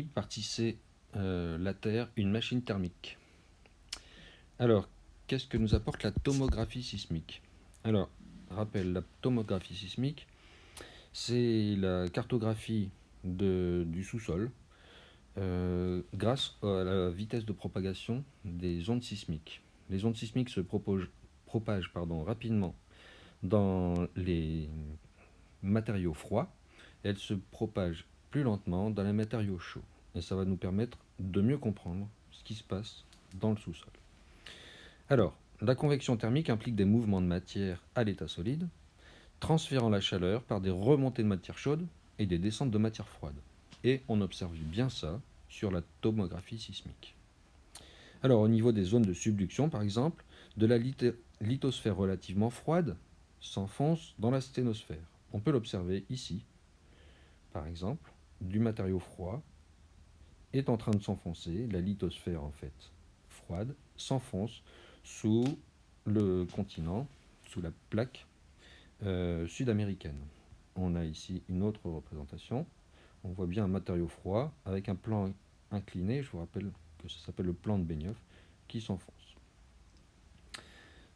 Partie C, la Terre, une machine thermique. Alors, qu'est-ce que nous apporte la tomographie sismique? Alors, rappel, la tomographie sismique, c'est la cartographie du sous-sol grâce à la vitesse de propagation des ondes sismiques. Les ondes sismiques se propagent rapidement dans les matériaux froids, et elles se propagent plus lentement dans les matériaux chauds. Et ça va nous permettre de mieux comprendre ce qui se passe dans le sous-sol. Alors, la convection thermique implique des mouvements de matière à l'état solide, transférant la chaleur par des remontées de matière chaude et des descentes de matière froide. Et on observe bien ça sur la tomographie sismique. Alors, au niveau des zones de subduction, par exemple, de la lithosphère relativement froide s'enfonce dans la sténosphère. On peut l'observer ici, par exemple, du matériau froid est en train de s'enfoncer, la lithosphère en fait froide s'enfonce sous le continent, sous la plaque sud-américaine. On a ici une autre représentation. On voit bien un matériau froid avec un plan incliné, je vous rappelle que ça s'appelle le plan de Benioff, qui s'enfonce.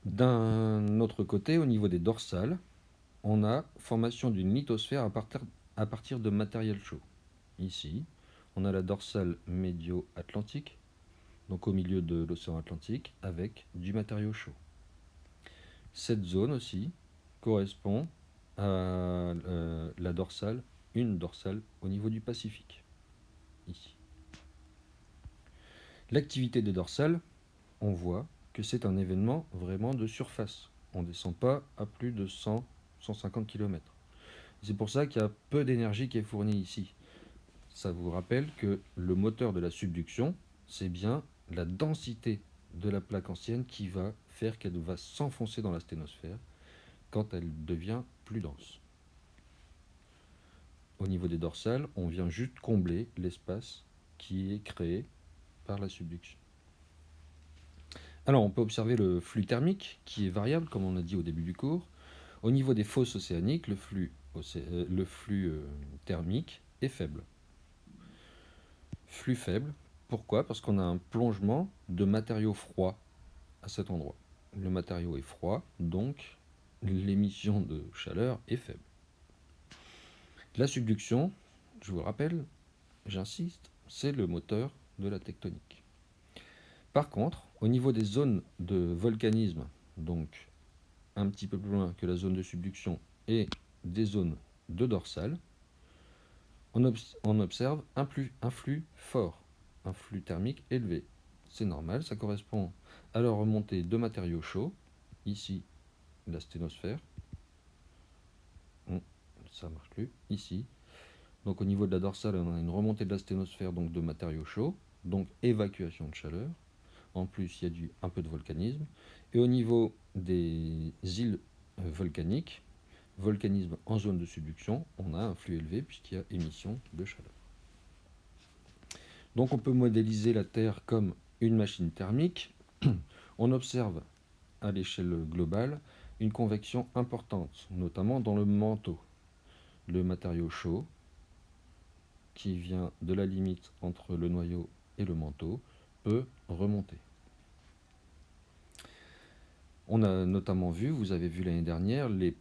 D'un autre côté, au niveau des dorsales, on a formation d'une lithosphère à partir de matériel chaud. Ici, on a la dorsale médio-atlantique, donc au milieu de l'océan Atlantique, avec du matériau chaud. Cette zone aussi correspond à la dorsale, une dorsale au niveau du Pacifique, ici. L'activité des dorsales, on voit que c'est un événement vraiment de surface. On ne descend pas à plus de 100-150 km. C'est pour ça qu'il y a peu d'énergie qui est fournie ici. Ça vous rappelle que le moteur de la subduction, c'est bien la densité de la plaque ancienne qui va faire qu'elle va s'enfoncer dans la sténosphère quand elle devient plus dense. Au niveau des dorsales, on vient juste combler l'espace qui est créé par la subduction. Alors, on peut observer le flux thermique qui est variable, comme on a dit au début du cours. Au niveau des fosses océaniques, le flux thermique est faible. Flux faible, pourquoi? Parce qu'on a un plongement de matériaux froids à cet endroit. Le matériau est froid, donc l'émission de chaleur est faible. La subduction, je vous le rappelle, j'insiste, c'est le moteur de la tectonique. Par contre, au niveau des zones de volcanisme, donc un petit peu plus loin que la zone de subduction et des zones de dorsale, on observe un flux fort, un flux thermique élevé. C'est normal, ça correspond à la remontée de matériaux chauds, ici la sténosphère, ça marche plus, ici. Donc au niveau de la dorsale, on a une remontée de la sténosphère, donc de matériaux chauds, donc évacuation de chaleur. En plus, il y a un peu de volcanisme. Et au niveau des îles volcaniques, volcanisme en zone de subduction, on a un flux élevé puisqu'il y a émission de chaleur. Donc on peut modéliser la Terre comme une machine thermique. On observe à l'échelle globale une convection importante, notamment dans le manteau. Le matériau chaud, qui vient de la limite entre le noyau et le manteau, peut remonter. On a notamment vu, vous avez vu l'année dernière, les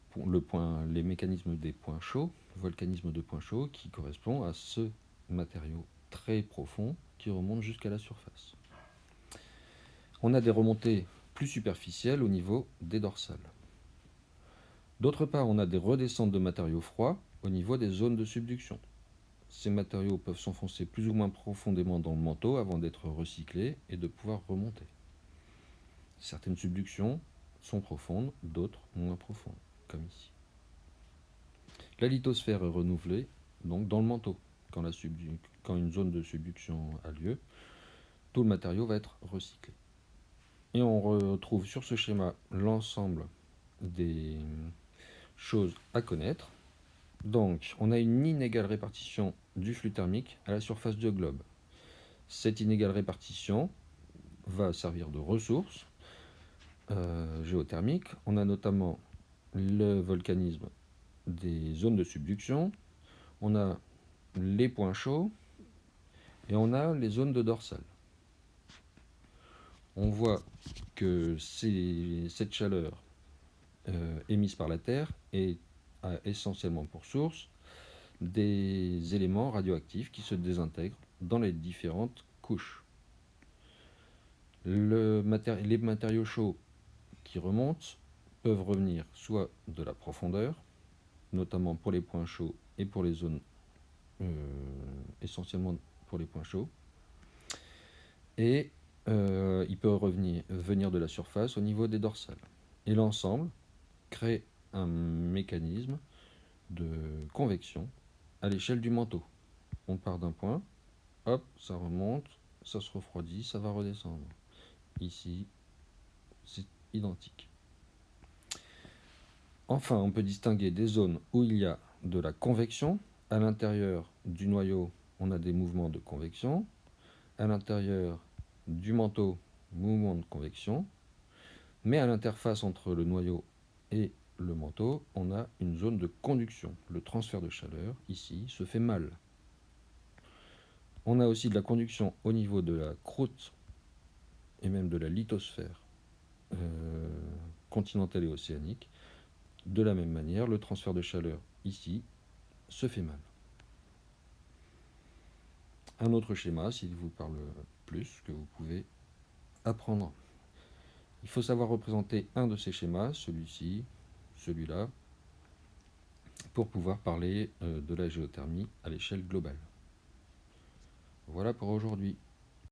mécanismes des points chauds, volcanisme de points chauds, qui correspond à ce matériau très profond qui remonte jusqu'à la surface. On a des remontées plus superficielles au niveau des dorsales. D'autre part, on a des redescentes de matériaux froids au niveau des zones de subduction. Ces matériaux peuvent s'enfoncer plus ou moins profondément dans le manteau avant d'être recyclés et de pouvoir remonter. Certaines subductions sont profondes, d'autres moins profondes, comme ici. La lithosphère est renouvelée donc dans le manteau. Quand une zone de subduction a lieu, tout le matériau va être recyclé. Et on retrouve sur ce schéma l'ensemble des choses à connaître. Donc, on a une inégale répartition du flux thermique à la surface du globe. Cette inégale répartition va servir de ressource géothermique. On a notamment le volcanisme des zones de subduction. On a les points chauds, Et on a les zones de dorsale. On voit que cette chaleur émise par la Terre a essentiellement pour source des éléments radioactifs qui se désintègrent dans les différentes couches. Les matériaux chauds qui remontent peuvent revenir soit de la profondeur, notamment pour les points chauds et pour les zones essentiellement pour les points chauds, et il peut venir de la surface au niveau des dorsales. Et l'ensemble crée un mécanisme de convection à l'échelle du manteau. On part d'un point, hop, ça remonte, ça se refroidit, ça va redescendre. Ici, c'est identique. Enfin, on peut distinguer des zones où il y a de la convection. À l'intérieur du noyau, on a des mouvements de convection. À l'intérieur du manteau, mouvement de convection. Mais à l'interface entre le noyau et le manteau, on a une zone de conduction. Le transfert de chaleur, ici, se fait mal. On a aussi de la conduction au niveau de la croûte et même de la lithosphère continentale et océanique. De la même manière, le transfert de chaleur ici se fait mal. Un autre schéma, s'il vous parle plus, que vous pouvez apprendre. Il faut savoir représenter un de ces schémas, celui-ci, celui-là, pour pouvoir parler de la géothermie à l'échelle globale. Voilà pour aujourd'hui.